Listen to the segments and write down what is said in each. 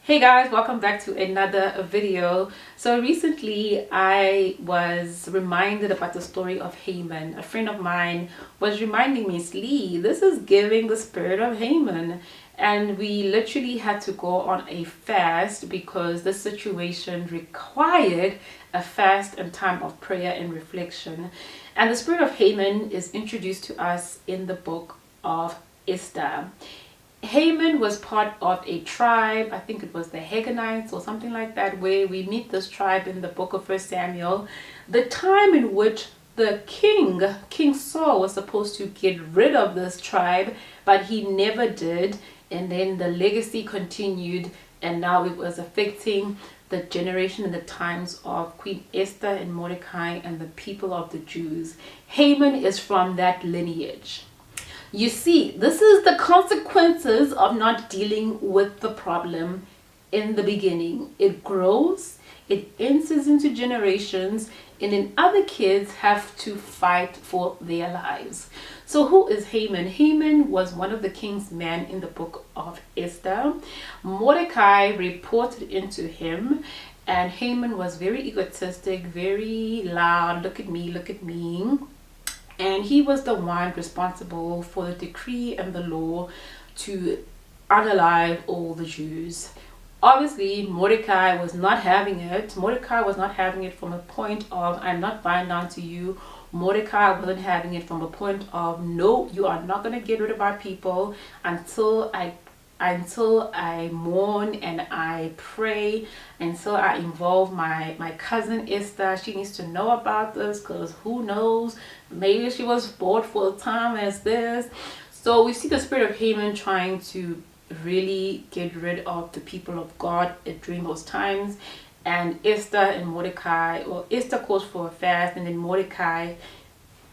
Hey guys, welcome back to another video. So recently I was reminded about the story of Haman. A friend of mine was reminding me, Lee, this is giving the spirit of Haman. And we literally had to go on a fast because the situation required a fast and time of prayer and reflection. And the spirit of Haman is introduced to us in the book of Esther. Haman was part of a tribe, I think it was the Haganites or something like that, where we meet this tribe in the book of 1 Samuel. The time in which the King Saul, was supposed to get rid of this tribe, but he never did. And then the legacy continued, and now it was affecting the generation and the times of Queen Esther and Mordecai and the people of the Jews. Haman is from that lineage. You see, this is the consequences of not dealing with the problem in the beginning. It grows, it enters into generations, and then other kids have to fight for their lives. So who is Haman? Haman was one of the king's men in the book of Esther. Mordecai reported into him, and Haman was very egotistic, very loud, look at me, look at me. And he was the one responsible for the decree and the law to unalive all the Jews. Obviously, Mordecai was not having it. Mordecai was not having it from a point of, I'm not bowing down to you. Mordecai wasn't having it from a point of, no, you are not going to get rid of our people until I mourn and I pray, until I involve my cousin Esther. She needs to know about this, because who knows, maybe she was bored for a time as this. So we see the spirit of Haman trying to really get rid of the people of God during those times. And Esther and Mordecai, well, Esther calls for a fast, and then Mordecai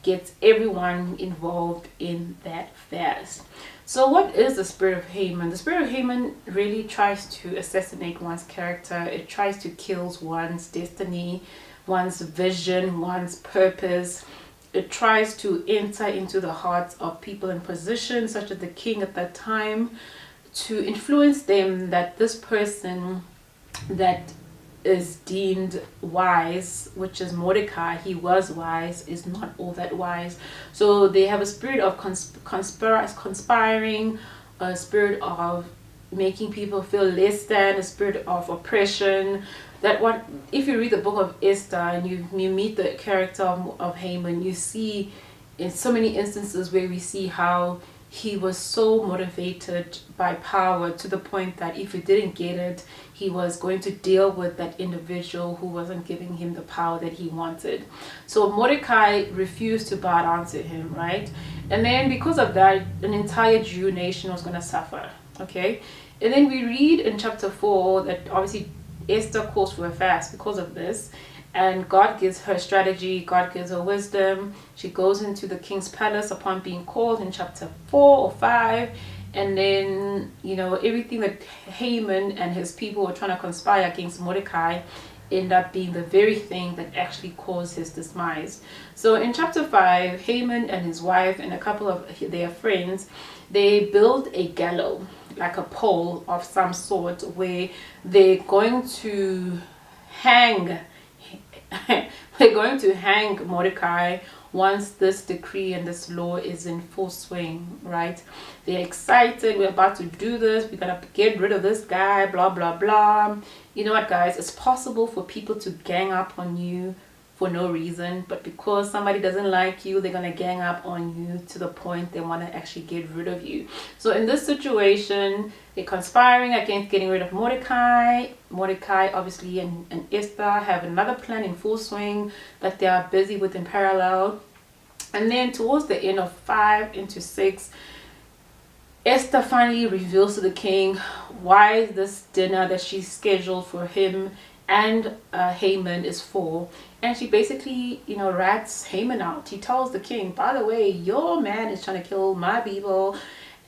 gets everyone involved in that fast. So what is the spirit of Haman? The spirit of Haman really tries to assassinate one's character. It tries to kill one's destiny, one's vision, one's purpose. It tries to enter into the hearts of people in position, such as the king at that time, to influence them that this person that is deemed wise, which is Mordecai, he was wise, is not all that wise. So they have a spirit of conspiring, a spirit of making people feel less than, a spirit of oppression. That one, if you read the book of Esther and you meet the character of Haman, you see in so many instances where we see how he was so motivated by power to the point that if he didn't get it, he was going to deal with that individual who wasn't giving him the power that he wanted. So Mordecai refused to bow down to him, right? And then because of that, an entire Jew nation was going to suffer, okay? And then we read in chapter 4 that obviously Esther calls for a fast because of this. And God gives her strategy, God gives her wisdom. She goes into the king's palace upon being called in chapter 4 or 5. And then, everything that Haman and his people were trying to conspire against Mordecai end up being the very thing that actually caused his demise. So in chapter 5, Haman and his wife and a couple of their friends, they build a gallows, like a pole of some sort, where they're going to hang Mordecai once this decree and this law is in full swing, right? They're excited, we're about to do this, we're gonna get rid of this guy, blah blah blah. You know what, guys, it's possible for people to gang up on you for no reason, but because somebody doesn't like you, they're gonna gang up on you to the point they want to actually get rid of you. So in this situation, they're conspiring against getting rid of Mordecai. Mordecai obviously and Esther have another plan in full swing that they are busy with in parallel. And then towards the end of 5 into 6, Esther finally reveals to the king why this dinner that she scheduled for him and Haman is for. And she basically, rats Haman out. He tells the king, by the way, your man is trying to kill my people,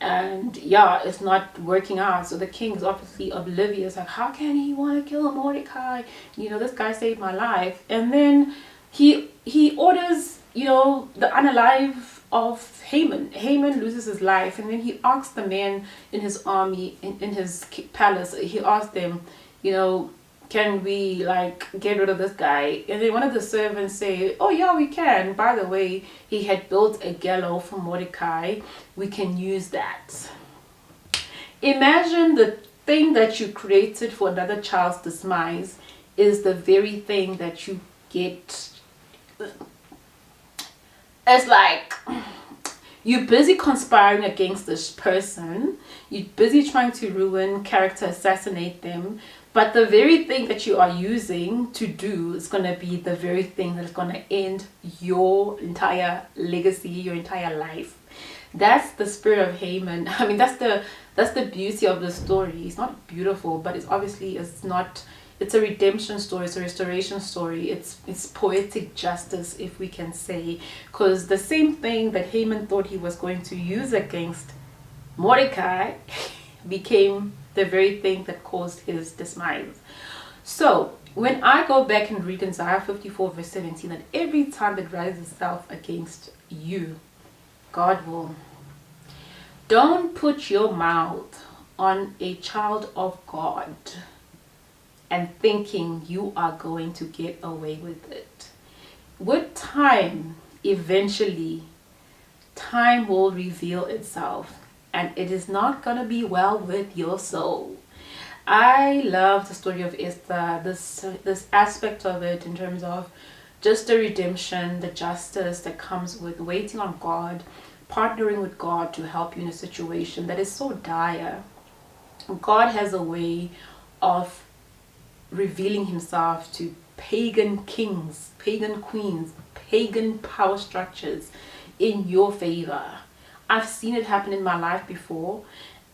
and yeah, it's not working out. So the king is obviously oblivious, like, how can he want to kill Mordecai? This guy saved my life. And then he orders, the unalive of Haman. Haman loses his life, and then he asks the men in his army, in his palace, he asked them, you know, can we like get rid of this guy? And then one of the servants say, oh yeah, we can. By the way, he had built a gallows for Mordecai. We can use that. Imagine the thing that you created for another child's demise is the very thing that you get. It's like you're busy conspiring against this person. You're busy trying to ruin, character assassinate them. But the very thing that you are using to do is going to be the very thing that is going to end your entire legacy, your entire life. That's the spirit of Haman. I mean, that's the beauty of the story. It's not beautiful, but it's a redemption story, it's a restoration story, it's poetic justice, if we can say, because the same thing that Haman thought he was going to use against Mordecai became the very thing that caused his demise. So when I go back and read in Isaiah 54 verse 17, that every time it rises itself against you, God will. Don't put your mouth on a child of God and thinking you are going to get away with it. With time, eventually, time will reveal itself, and it is not going to be well with your soul. I love the story of Esther, this aspect of it in terms of just the redemption, the justice that comes with waiting on God, partnering with God to help you in a situation that is so dire. God has a way of revealing himself to pagan kings, pagan queens, pagan power structures in your favor. I've seen it happen in my life before,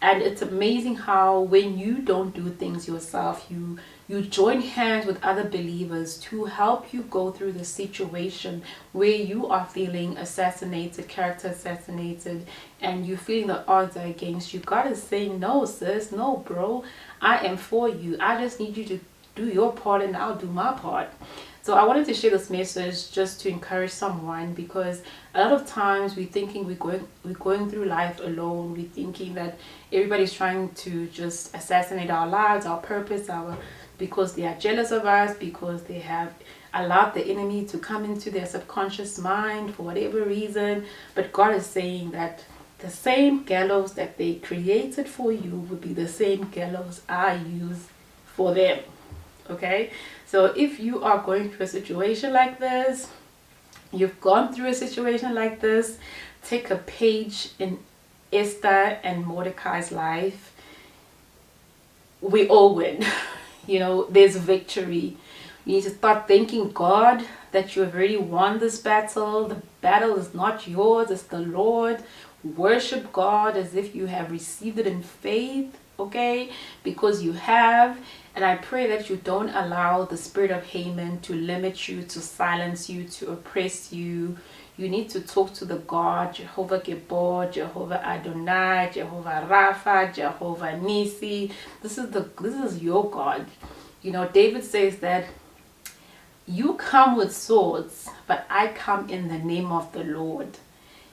and it's amazing how when you don't do things yourself, you join hands with other believers to help you go through the situation where you are feeling assassinated, character assassinated, and you're feeling the odds are against you. God is saying, no sis, no bro, I am for you. I just need you to do your part and I'll do my part. So I wanted to share this message just to encourage someone, because a lot of times we're thinking we're going through life alone. We're thinking that everybody's trying to just assassinate our lives, our purpose, because they are jealous of us, because they have allowed the enemy to come into their subconscious mind for whatever reason. But God is saying that the same gallows that they created for you will be the same gallows I use for them. Okay, so if you are going through a situation like this, you've gone through a situation like this, take a page in Esther and Mordecai's life. We all win. You know, there's victory. You need to start thanking God that you have already won this battle. The battle is not yours, it's the Lord. Worship God as if you have received it in faith, okay? Because you have. And I pray that you don't allow the spirit of Haman to limit you, to silence you, to oppress you. You need to talk to the God, Jehovah Gibor, Jehovah Adonai, Jehovah Rapha, Jehovah Nisi. This is your God. You know, David says that you come with swords, but I come in the name of the Lord.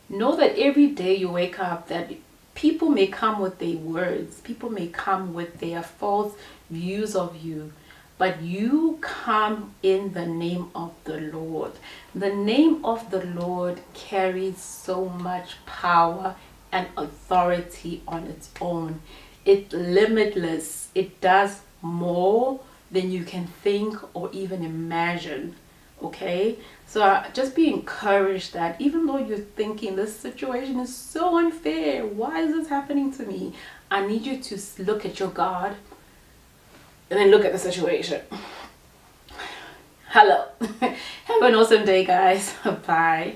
Know that every day you wake up, that people may come with their words, people may come with their false views of you, but you come in the name of the Lord. The name of the Lord carries so much power and authority on its own. It's limitless. It does more than you can think or even imagine. Okay, so just be encouraged that even though you're thinking this situation is so unfair, why is this happening to me? I need you to look at your God and then look at the situation. Hello. Have an awesome day, guys. Bye.